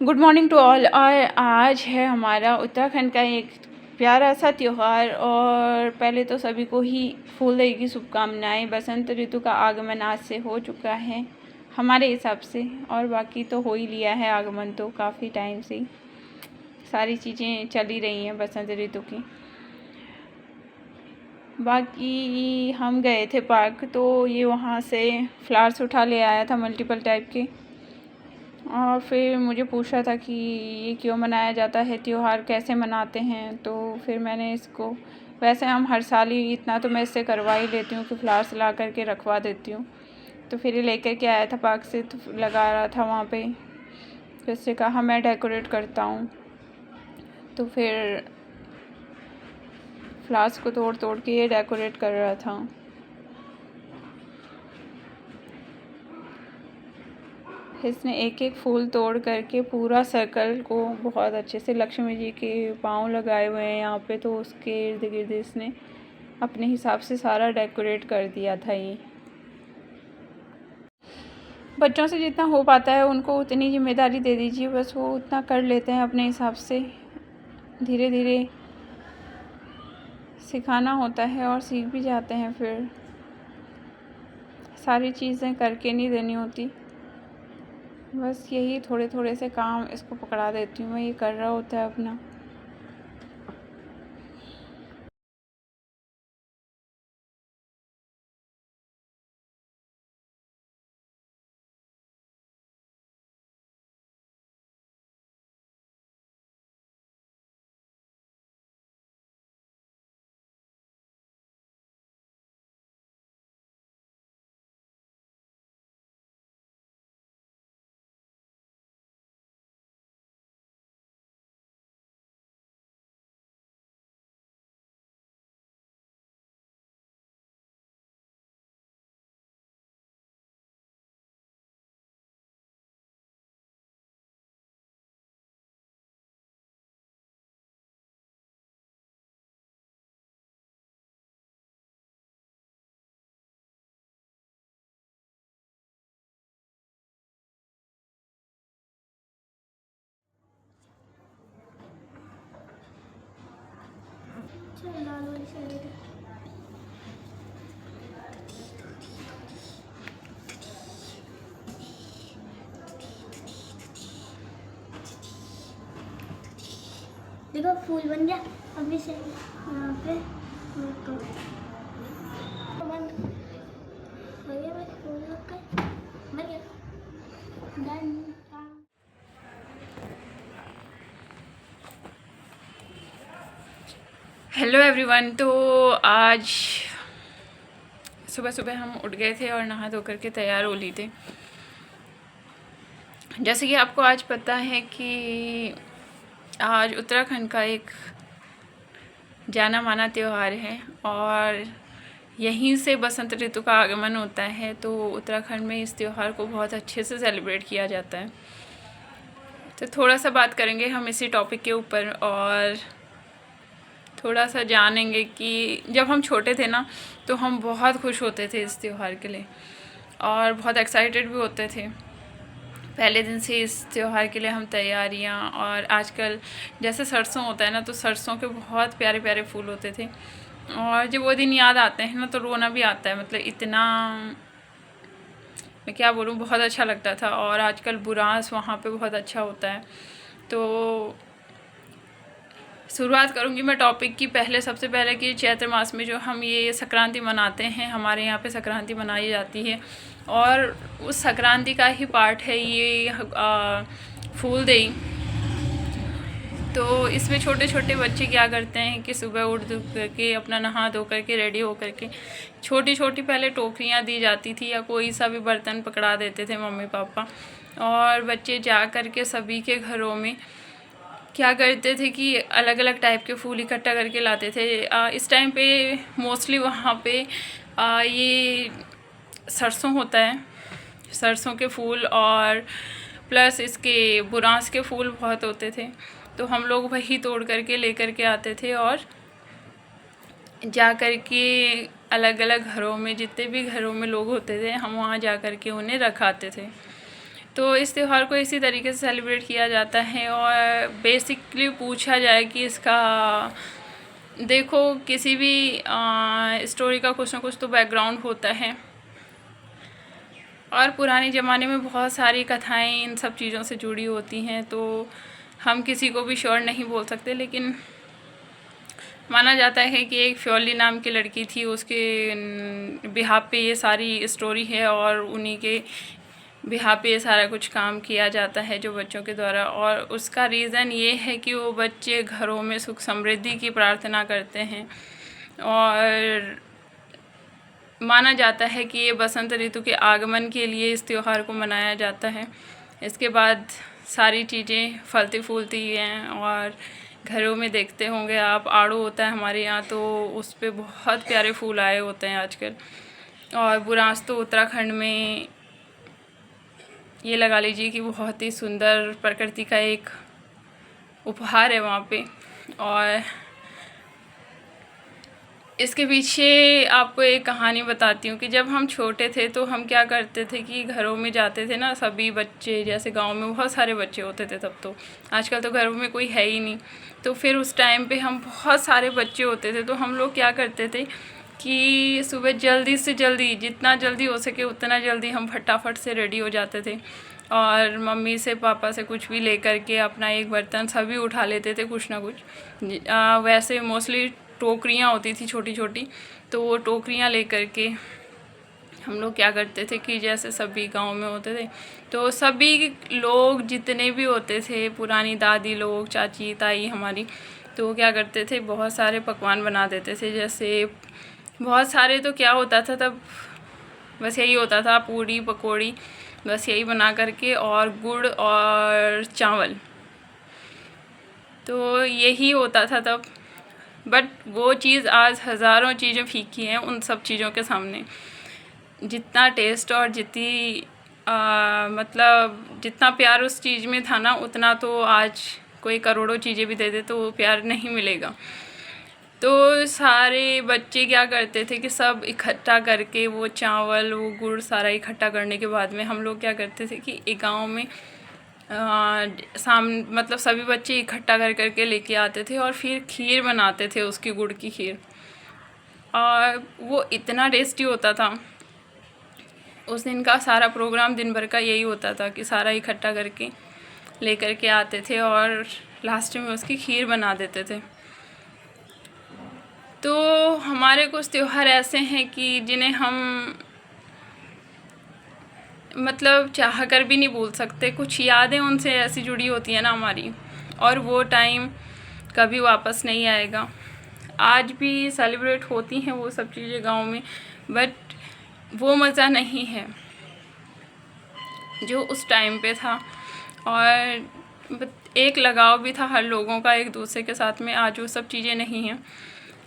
Good morning to all. और आज है हमारा उत्तराखंड का एक प्यारा सा त्यौहार और पहले तो सभी को ही फूलदेई की शुभकामनाएं। बसंत ऋतु का आगमन आज से हो चुका है हमारे हिसाब से, और बाकी तो हो ही लिया है आगमन, तो काफ़ी टाइम से सारी चीज़ें चल ही रही हैं बसंत ऋतु की। बाकी हम गए थे पार्क, तो ये वहाँ से फ्लावर्स उठा ले आया था मल्टीपल टाइप के, और फिर मुझे पूछा था कि ये क्यों मनाया जाता है, त्यौहार कैसे मनाते हैं। तो फिर मैंने इसको, वैसे हम हर साल ही इतना तो मैं इससे करवा ही लेती हूँ कि फ्लावर्स ला करके रखवा देती हूँ। तो फिर ये लेकर के आया था पार्क से, तो लगा रहा था वहाँ पे, फिर से कहा मैं डेकोरेट करता हूँ। तो फिर फ्लावर्स को तोड़ तोड़ के ये डेकोरेट कर रहा था। इसने एक एक फूल तोड़ करके पूरा सर्कल को बहुत अच्छे से, लक्ष्मी जी के पाँव लगाए हुए हैं यहाँ पे, तो उसके इर्द गिर्द इसने अपने हिसाब से सारा डेकोरेट कर दिया था। ये बच्चों से जितना हो पाता है उनको उतनी जिम्मेदारी दे दीजिए, बस वो उतना कर लेते हैं अपने हिसाब से। धीरे धीरे सिखाना होता है और सीख भी जाते हैं, फिर सारी चीज़ें करके नहीं देनी होती। बस यही थोड़े थोड़े से काम इसको पकड़ा देती हूँ मैं, ये कर रहा होता है अपना। देखो फूल बन गया। अभी से यहाँ पे बन गया, बस फूल लग गए, बन गया, डन। Hello everyone. तो आज सुबह सुबह हम उठ गए थे और नहा धो करके तैयार हो ली थे। जैसे कि आपको आज पता है कि आज उत्तराखंड का एक जाना माना त्यौहार है और यहीं से बसंत ऋतु का आगमन होता है। तो उत्तराखंड में इस त्यौहार को बहुत अच्छे से सेलिब्रेट किया जाता है। तो थोड़ा सा बात करेंगे हम इसी टॉपिक के ऊपर और थोड़ा सा जानेंगे कि जब हम छोटे थे ना, तो हम बहुत खुश होते थे इस त्यौहार के लिए और बहुत एक्साइटेड भी होते थे। पहले दिन से इस त्यौहार के लिए हम तैयारियां, और आजकल जैसे सरसों होता है ना, तो सरसों के बहुत प्यारे प्यारे फूल होते थे, और जब वो दिन याद आते हैं ना तो रोना भी आता है। मतलब इतना, मैं क्या बोलूँ, बहुत अच्छा लगता था। और आजकल बुरांस वहाँ पे बहुत अच्छा होता है। तो शुरुआत करूँगी मैं टॉपिक की। पहले सबसे पहले कि चैत्र मास में जो हम ये संक्रांति मनाते हैं, हमारे यहाँ पे संक्रांति मनाई जाती है, और उस संक्रांति का ही पार्ट है ये फूलदेई। तो इसमें छोटे छोटे बच्चे क्या करते हैं कि सुबह उठ करके अपना नहा धो करके रेडी हो करके छोटी छोटी पहले टोकरियाँ दी जाती थी या कोई सा भी बर्तन पकड़ा देते थे मम्मी पापा, और बच्चे जा करके सभी के घरों में क्या करते थे कि अलग अलग टाइप के फूल इकट्ठा करके लाते थे। इस टाइम पे मोस्टली वहाँ पे ये सरसों होता है, सरसों के फूल, और प्लस इसके बुरांस के फूल बहुत होते थे। तो हम लोग वही तोड़ करके लेकर के आते थे और जा कर के अलग अलग घरों में, जितने भी घरों में लोग होते थे, हम वहाँ जा कर के उन्हें रखाते थे। तो इस त्यौहार को इसी तरीके से सेलिब्रेट किया जाता है। और बेसिकली पूछा जाए कि इसका देखो किसी भी स्टोरी का कुछ ना कुछ तो बैकग्राउंड होता है, और पुराने ज़माने में बहुत सारी कथाएं इन सब चीज़ों से जुड़ी होती हैं, तो हम किसी को भी श्योर नहीं बोल सकते। लेकिन माना जाता है कि एक फ्योली नाम की लड़की थी, उसके बिहाफ पे ये सारी स्टोरी है, और उन्हीं के बिहाफ पे ये सारा कुछ काम किया जाता है जो बच्चों के द्वारा। और उसका रीज़न ये है कि वो बच्चे घरों में सुख समृद्धि की प्रार्थना करते हैं, और माना जाता है कि ये बसंत ऋतु के आगमन के लिए इस त्यौहार को मनाया जाता है। इसके बाद सारी चीज़ें फलती फूलती हैं, और घरों में देखते होंगे आप, आड़ू होता है हमारे यहाँ, तो उस पे बहुत प्यारे फूल आए होते हैं आजकल। और बुरांस तो उत्तराखंड में ये लगा लीजिए कि बहुत ही सुंदर प्रकृति का एक उपहार है वहाँ पे। और इसके पीछे आपको एक कहानी बताती हूँ कि जब हम छोटे थे तो हम क्या करते थे कि घरों में जाते थे ना, सभी बच्चे, जैसे गांव में बहुत सारे बच्चे होते थे तब तो, आजकल तो घरों में कोई है ही नहीं। तो फिर उस टाइम पे हम बहुत सारे बच्चे होते थे, तो हम लोग क्या करते थे कि सुबह जल्दी से जल्दी, जितना जल्दी हो सके उतना जल्दी हम फटाफट से रेडी हो जाते थे, और मम्मी से पापा से कुछ भी लेकर के अपना एक बर्तन सभी उठा लेते थे, कुछ ना कुछ। वैसे मोस्टली टोकरियाँ होती थी छोटी छोटी, तो वो टोकरियाँ लेकर के हम लोग क्या करते थे कि जैसे सभी गांव में होते थे, तो सभी लोग जितने भी होते थे, पुरानी दादी लोग, चाची ताई हमारी, तो वो क्या करते थे, बहुत सारे पकवान बना देते थे। जैसे बहुत सारे, तो क्या होता था तब, बस यही होता था, पूड़ी पकौड़ी, बस यही बना करके, और गुड़ और चावल, तो यही होता था तब। बट वो चीज़ आज हज़ारों चीज़ें फीकी हैं उन सब चीज़ों के सामने। जितना टेस्ट और जितनी मतलब जितना प्यार उस चीज़ में था ना, उतना तो आज कोई करोड़ों चीज़ें भी दे दे तो वो प्यार नहीं मिलेगा। तो सारे बच्चे क्या करते थे कि सब इकट्ठा करके वो चावल, वो गुड़ सारा इकट्ठा करने के बाद में हम लोग क्या करते थे कि एक गाँव में मतलब सभी बच्चे इकट्ठा कर करके लेके आते थे, और फिर खीर बनाते थे, उसकी गुड़ की खीर, और वो इतना टेस्टी होता था। उस दिन का सारा प्रोग्राम दिन भर का यही होता था कि सारा इकट्ठा करके लेकर के आते थे, और लास्ट में उसकी खीर बना देते थे। तो हमारे कुछ त्यौहार ऐसे हैं कि जिन्हें हम मतलब चाह कर भी नहीं भूल सकते। कुछ यादें उनसे ऐसी जुड़ी होती हैं ना हमारी, और वो टाइम कभी वापस नहीं आएगा। आज भी सेलिब्रेट होती हैं वो सब चीज़ें गांव में, बट वो मज़ा नहीं है जो उस टाइम पे था, और एक लगाव भी था हर लोगों का एक दूसरे के साथ में। आज वो सब चीज़ें नहीं हैं,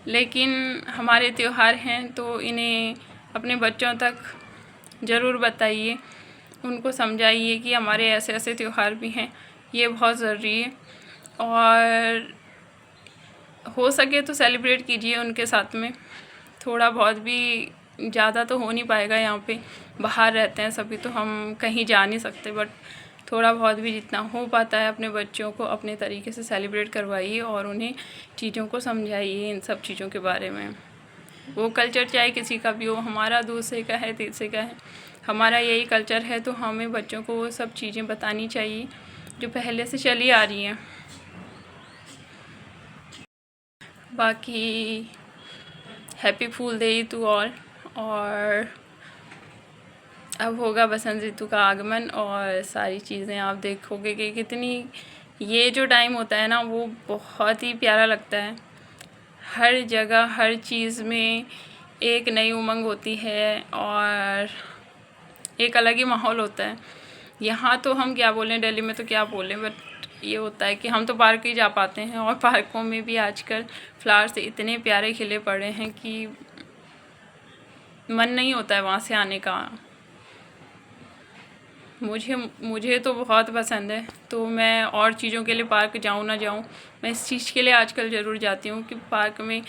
लेकिन हमारे त्यौहार हैं तो इन्हें अपने बच्चों तक ज़रूर बताइए, उनको समझाइए कि हमारे ऐसे ऐसे त्यौहार भी हैं, ये बहुत ज़रूरी है। और हो सके तो सेलिब्रेट कीजिए उनके साथ में, थोड़ा बहुत भी, ज़्यादा तो हो नहीं पाएगा, यहाँ पे बाहर रहते हैं सभी तो हम कहीं जा नहीं सकते, बट थोड़ा बहुत भी जितना हो पाता है अपने बच्चों को अपने तरीके से सेलिब्रेट करवाइए, और उन्हें चीज़ों को समझाइए इन सब चीज़ों के बारे में। वो कल्चर चाहे किसी का भी हो, हमारा दूसरे का है, तीसरे का है, हमारा यही कल्चर है, तो हमें बच्चों को वो सब चीज़ें बतानी चाहिए जो पहले से चली आ रही हैं। बाकी happy fool day to all. और अब होगा बसंत ऋतु का आगमन, और सारी चीज़ें आप देखोगे कि कितनी, ये जो टाइम होता है ना वो बहुत ही प्यारा लगता है। हर जगह हर चीज़ में एक नई उमंग होती है, और एक अलग ही माहौल होता है। यहाँ तो हम क्या बोलें, दिल्ली में तो क्या बोलें, बट ये होता है कि हम तो पार्क ही जा पाते हैं, और पार्कों में भी आजकल फ्लावर्स इतने प्यारे खिले पड़े हैं कि मन नहीं होता है वहाँ से आने का। मुझे तो बहुत पसंद है, तो मैं और चीज़ों के लिए पार्क जाऊँ ना जाऊँ, मैं इस चीज़ के लिए आजकल ज़रूर जाती हूँ कि पार्क में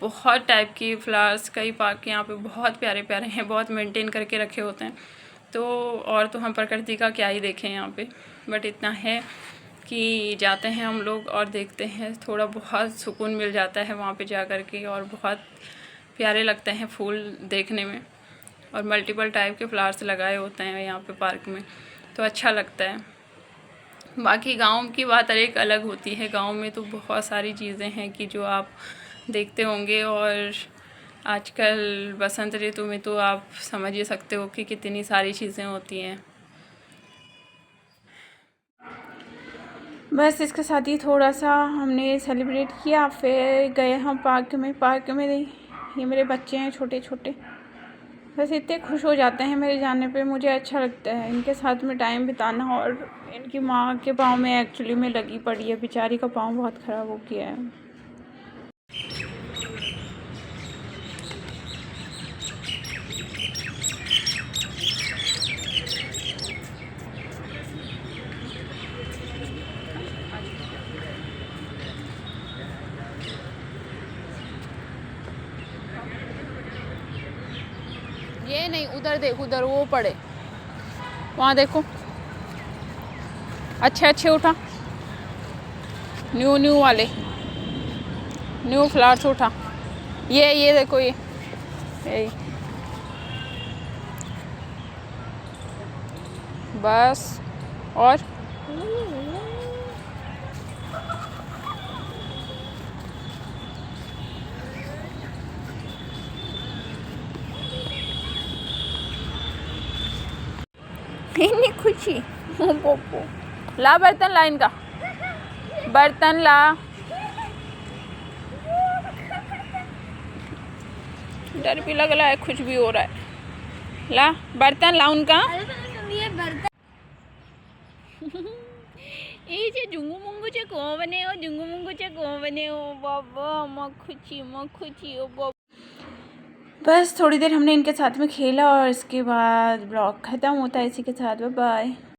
बहुत टाइप के फ्लावर्स, कई पार्क यहाँ पे बहुत प्यारे प्यारे हैं, बहुत मेंटेन करके रखे होते हैं, तो और तो हम प्रकृति का क्या ही देखें यहाँ पे, बट इतना है कि जाते हैं हम लोग और देखते हैं, थोड़ा बहुत सुकून मिल जाता है वहाँ पे जा कर के, और बहुत प्यारे लगते हैं फूल देखने में, और मल्टीपल टाइप के फ्लावर्स लगाए होते हैं यहाँ पे पार्क में, तो अच्छा लगता है। बाकी गांव की बात एक अलग होती है, गांव में तो बहुत सारी चीज़ें हैं कि जो आप देखते होंगे, और आजकल बसंत ऋतु में तो आप समझ ही सकते हो कि कितनी सारी चीज़ें होती हैं। बस इसके साथ ही थोड़ा सा हमने सेलिब्रेट किया, फिर गए हम पार्क में ये मेरे बच्चे हैं छोटे छोटे, बस इतने खुश हो जाते हैं मेरे जाने पे, मुझे अच्छा लगता है इनके साथ में टाइम बिताना। और इनकी माँ के पाँव में एक्चुअली में लगी पड़ी है, बेचारी का पाँव बहुत ख़राब हो गया है। ये नहीं, उधर देख, उधर वो पड़े, वहाँ देखो, अच्छे उठा, न्यू वाले न्यू फ्लावर्स उठा, ये देखो, ये बस। और इतनी खुशी, पोपो ला, बर्तन ला, इनका बर्तन ला, डर भी लग रहा है, कुछ भी हो रहा है, ला बर्तन ला उनका। ये बर्तन ये जे जुंगू मुंगू चे को बने हो, जुंगू मुंगू चे को बने हो, बाबा मखुची ओ बाबा। बस थोड़ी देर हमने इनके साथ में खेला और इसके बाद ब्लॉग ख़त्म होता है इसी के साथ। Bye bye.